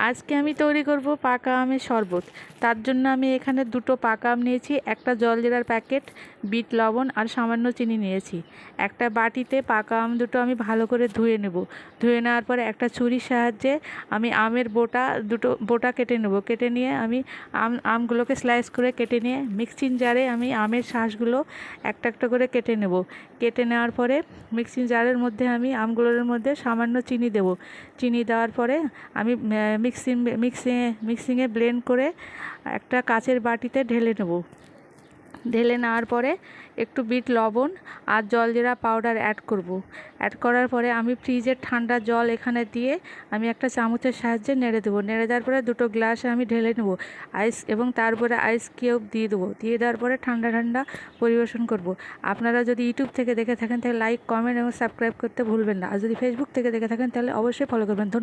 আজকে আমি তৈরি করব পাকা আমের শরবত। তার জন্য আমি এখানে দুটো পাকা আম নিয়েছি, একটা জলজিরার প্যাকেট, বিট লবণ আর সামান্য চিনি নিয়েছি। একটা বাটিতে পাকা আম দুটো আমি ভালো করে ধুয়ে নেব। ধুয়ে নেওয়ার পরে একটা ছুরির সাহায্যে আমি আমের দুটো বোটা কেটে নেব। কেটে নিয়ে আমি আমগুলোকে স্লাইস করে কেটে নিয়ে মিক্সিং জারে আমি আমের শাঁসগুলো একটা একটা করে কেটে নেব। কেটে নেওয়ার পরে মিক্সিং জারের মধ্যে আমি আমগুলোর মধ্যে সামান্য চিনি দেব। চিনি দেওয়ার পরে আমি মিক্সিংয়ে ব্লেন্ড করে একটা কাচের বাটিতে ঢেলে নেব। ঢেলে নেওয়ার পরে একটু বিট লবণ আর জলজিরা পাউডার অ্যাড করব। অ্যাড করার পরে আমি ফ্রিজের ঠান্ডা জল এখানে দিয়ে আমি একটা চামচের সাহায্যে নেড়ে দেবো। নেড়ে দেওয়ার পরে দুটো গ্লাসে আমি ঢেলে নেব আইস, এবং তারপরে আইস কিউব দিয়ে দেবো। দিয়ে দেওয়ার পরে ঠান্ডা ঠান্ডা পরিবেশন করব। আপনারা যদি ইউটিউব থেকে দেখে থাকেন তাহলে লাইক, কমেন্ট এবং সাবস্ক্রাইব করতে ভুলবেন না। আর যদি ফেসবুক থেকে দেখে থাকেন তাহলে অবশ্যই ফলো করবেন। ধন্যবাদ।